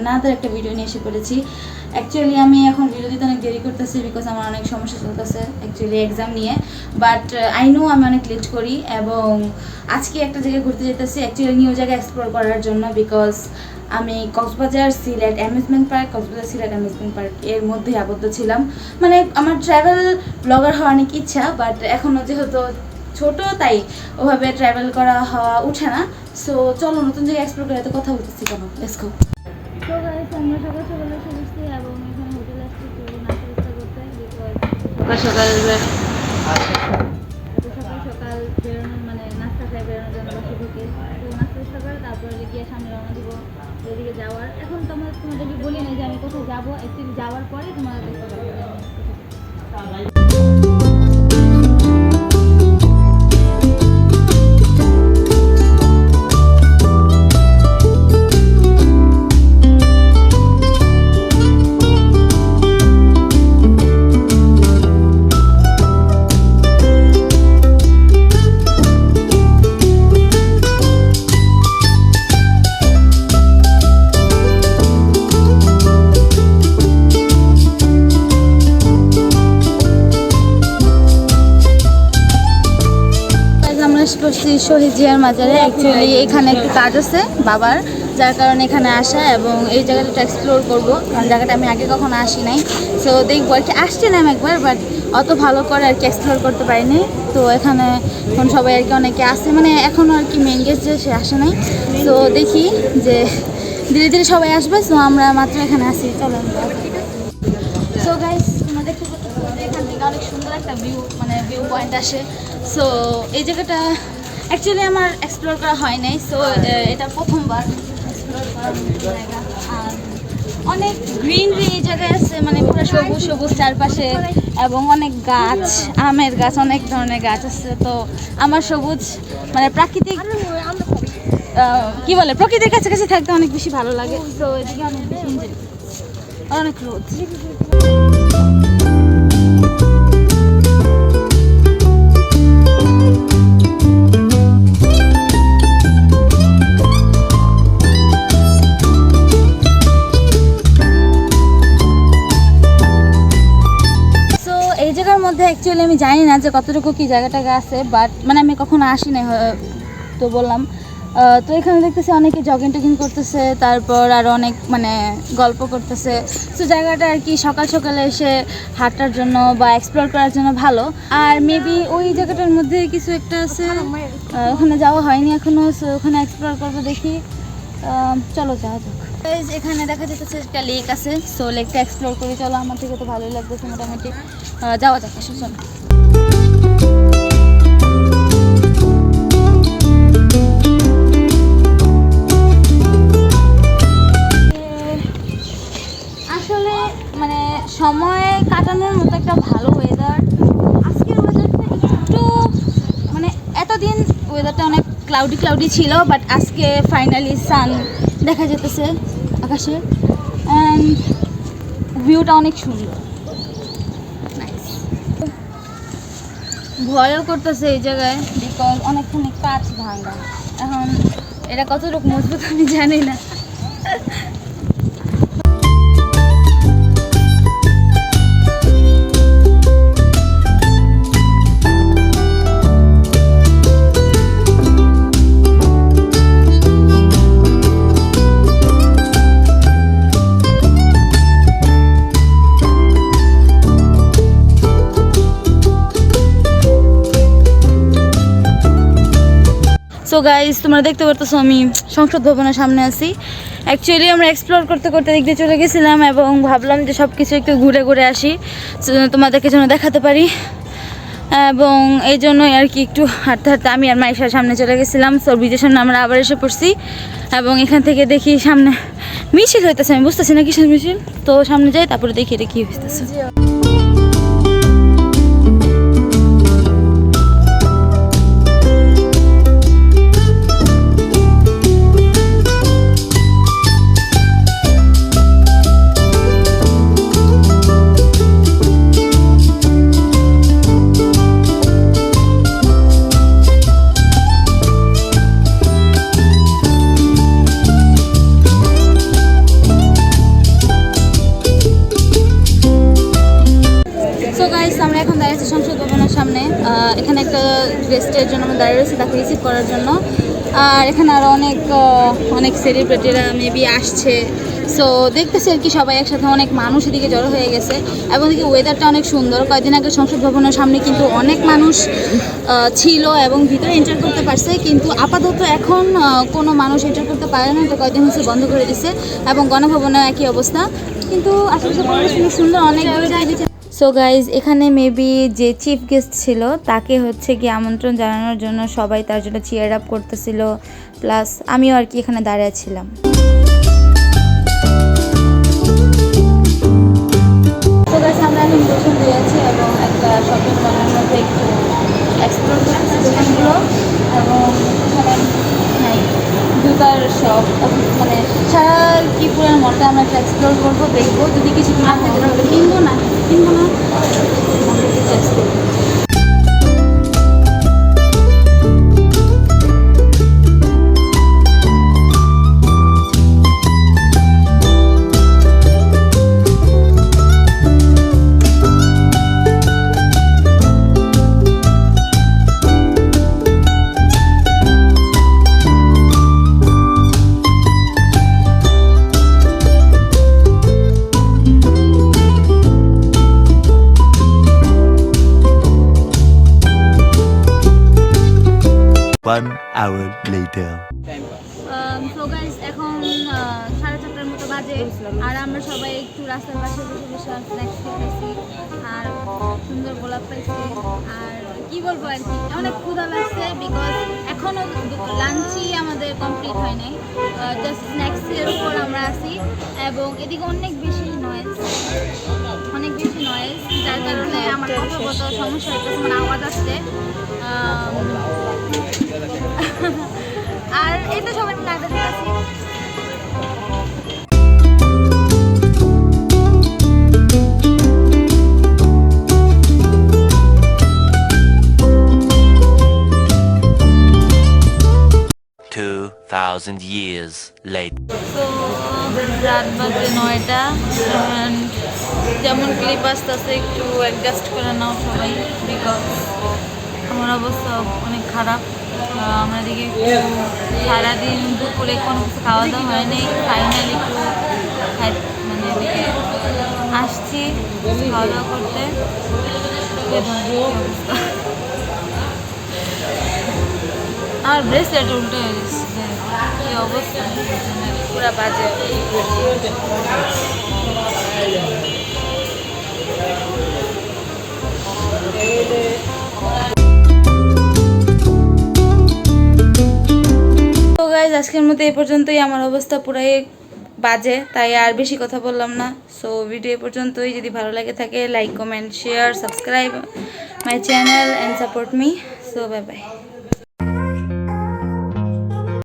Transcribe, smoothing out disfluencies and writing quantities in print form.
Another একটা video নিয়ে এসে পড়েছি। অ্যাকচুয়ালি আমি এখন ভিডিও দিতে অনেক দেরি করতেছি বিকজ আমার অনেক সমস্যা চলতেছে অ্যাকচুয়ালি এক্সাম নিয়ে। বাট আই নো আমি অনেক লেট করি এবং আজকে একটা জায়গায় ঘুরতে যেতেছি অ্যাকচুয়ালি নিউ জায়গায় এক্সপ্লোর করার জন্য। বিকজ আমি Cox's Bazar Sylhet amusement park, Cox's Bazar Sylhet amusement park এর মধ্যে আবদ্ধ ছিলাম। মানে আমার ট্রাভেল ব্লগার হওয়ার অনেক ইচ্ছা, বাট এখনও যেহেতু ছোট তাই ওভাবে ট্রাভেল করা হওয়া উঠে না। সো চলো নতুন জায়গায় এক্সপ্লোর করে এত কথা বলতেছি কেন, লেটস গো। তো গাইস আমরা সকাল সকাল এসে বসছি এবং এখানে হোটেলে আসছি একটু নাস্তা করতে। বিকজ সকাল সকাল বেরোনোর মানে নাস্তা খেয়ে বেরোনোর জন্য বাসে ঢুকে তো নাস্তা করে তারপরে গিয়ে সামনে রওনা দিব ওইদিকে যাওয়ার। এখন তোমাদেরকে বলি না যে আমি কোথায় যাবো, অ্যাকচুয়ালি যাওয়ার পরে তোমাদের দেখতে পাবো। শহীদ জিয়ার মাজারে অ্যাকচুয়ালি এখানে একটু কাজ আছে বাবার, যার কারণে এখানে আসা এবং এই জায়গাটা এক্সপ্লোর করবো। কারণ জায়গাটা আমি আগে কখনো আসি নাই, সো দেখবো আর কি। আসছিলাম একবার বাট অত ভালো করে আর কি এক্সপ্লোর করতে পারিনি। তো এখানে এখন সবাই আর কি অনেকে আসে, মানে এখনও আর কি মেন গেস্ট যে সে আসে নাই। তো দেখি যে ধীরে ধীরে সবাই আসবে। সো আমরা মাত্র এখানে আসি, চলো। সো গাইস তোমরা দেখতে পাচ্ছ এখান থেকে অনেক সুন্দর একটা ভিউ পয়েন্ট আসে। সো এই জায়গাটা অ্যাকচুয়ালি আমার এক্সপ্লোর করা হয় নাই, সো এটা প্রথমবার এক্সপ্লোর করার জায়গা। আর অনেক গ্রিনারি এই জায়গায় আছে, মানে পুরো সবুজ সবুজ চারপাশে এবং অনেক গাছ, আমের গাছ, অনেক ধরনের গাছ আছে। তো আমার সবুজ মানে প্রাকৃতিক কি বলে প্রকৃতির কাছাকাছি থাকতে অনেক বেশি ভালো লাগে। তো এদিকে অনেক বেশি এনজয়, অনেক রোদ। মধ্যে অ্যাকচুয়ালি আমি জানি না যে কতটুকু কি জায়গাটাকে আছে, বাট মানে আমি কখনো আসি না তো বললাম। তো এখানে দেখতেছি অনেকে জগিং টগিং করতেছে, তারপর আরও অনেক মানে গল্প করতেছে। তো জায়গাটা আর কি সকাল সকালে এসে হাঁটার জন্য বা এক্সপ্লোর করার জন্য ভালো। আর মেবি ওই জায়গাটার মধ্যে কিছু একটা আছে, ওখানে যাওয়া হয়নি এখনও, সো ওখানে এক্সপ্লোর করবো, দেখি। চলো যাওয়া যাক। এখানে দেখা যেতেছে একটা লেক আছে, সো লেকটা এক্সপ্লোর করি চলো। আমার থেকে তো ভালোই লাগতেছে মোটামুটি, যাওয়া যাক। আসো চলো। আসলে মানে সময় কাটানোর মতো একটা ভালো ওয়েদার। আজকের ওয়েদারটা একটু মানে এতদিন ওয়েদারটা অনেক ক্লাউডি ছিল, বাট আজকে ফাইনালি সান দেখা যেতেছে আকাশে অ্যান্ড ভিউটা অনেক সুন্দর, নাইস। ভয়ও করতেছে এই জায়গায় বিকজ অনেকখানি কাঠ ভাঙা। এখন এটা কতটুকু মজবুত আমি জানি না। সো গাইজ তোমরা দেখতে পারতেছো আমি সংসদ ভবনের সামনে আছি। অ্যাকচুয়ালি আমরা এক্সপ্লোর করতে করতে দিক দিয়ে চলে গেছিলাম এবং ভাবলাম যে সব কিছু একটু ঘুরে ঘুরে আসি, তোমাদেরকে যেন দেখাতে পারি। এবং এই জন্যই আর কি একটু হাঁটতে হাঁটতে আমি আর মাইশার সামনে চলে গেছিলাম। সো ব্রিজের সামনে আমরা আবার এসে পড়ছি এবং এখান থেকে দেখি সামনে মিছিল হইতেছে, আমি বুঝতেছি না কিসের মিছিল। তো সামনে যাই, তারপরে দেখি এটা কী হইতেছে। আছি সংসদ ভবনের সামনে। এখানে একটা গেস্টের জন্য আমরা দাঁড়িয়ে রয়েছি তাকে রিসিভ করার জন্য। আর এখানে আরও অনেক সেলিব্রিটিরা মেবি আসছে। সো দেখতেছি আর কি সবাই একসাথে, অনেক মানুষ এদিকে জড়ো হয়ে গেছে এবং এদিকে ওয়েদারটা অনেক সুন্দর। কয়েকদিন আগে সংসদ ভবনের সামনে কিন্তু অনেক মানুষ ছিল এবং ভিতরে এন্টার করতে পারছে, কিন্তু আপাতত এখন কোনো মানুষ এন্টার করতে পারে না। এটা কয়েকদিন হচ্ছে বন্ধ করে দিছে এবং গণভবনের একই অবস্থা, কিন্তু আশেপাশে পরিবেশ সুন্দর, অনেক দূরে। সো গাইজ, এখানে মেবি যে চিফ গেস্ট ছিল তাকে হচ্ছে কি আমন্ত্রণ জানানোর জন্য সবাই তার জন্য চিয়ার আপ করতেছিল, প্লাস আমিও আর কি এখানে দাঁড়িয়ে ছিলাম। তো গাইজ, আমরা এখন দোকান দিয়েছি এবং একটা শপিং মলের মধ্যে একটু এক্সপ্লোর করতেছি দোকানগুলো, এবং এখানে জুতার শপ, মানে সারা ত্রিপুরার মলটা আমরা একটা এক্সপ্লোর করবো, দেখবো। যদি কিছু কিনা থাকে তাহলে কিনবো না। One hour later. So guys, এখন 4:30টার মতো বাজে, আর আমরা সবাই একটু রাস্তার পাশে বসে বসে স্ন্যাক্স খেতেছি আর সুন্দর গোলাপ পাইছি। আর কি বলবো আর কি, অনেক ক্ষুধা লাগছে, বিকজ এখনও লাঞ্চই আমাদের কমপ্লিট হয় নাই, জাস্ট স্ন্যাক্সের উপর আমরা আছি। এবং এদিকে অনেক বেশি নয়েজ, যার কারণে আমার কথাগত সমস্যা হচ্ছে, মানে আওয়াজ আসছে। আর এই তো সবাই মিলে আড্ডা দিতেছি। $2,000 years later. তো রাত বাজে 9টা, যেমন ক্লিপ আসতেছে একটু অ্যাডজাস্ট করে নাও সবাই, বিকজ আমার অবস্থা অনেক খারাপ। আমরা দিকে সারাদিন দুপুরে কোনো কিছু খাওয়া দাওয়া হয়নি, ফাইনালি একটু মানে এদিকে আসছি খাওয়া দাওয়া করতে। অবস্থা, আর ব্রেসলেট উল্টো হয়ে গেছে, কি অবস্থা, পুরা বাজে। তো গাইজ, আজকের মতো এই পর্যন্তই। আমার অবস্থা পুরাই বাজে, তাই আর বেশি কথা বললাম না। সো ভিডিও এই পর্যন্তই। যদি ভালো লাগে থাকে, like, comment, share, subscribe my channel and support me. So bye bye.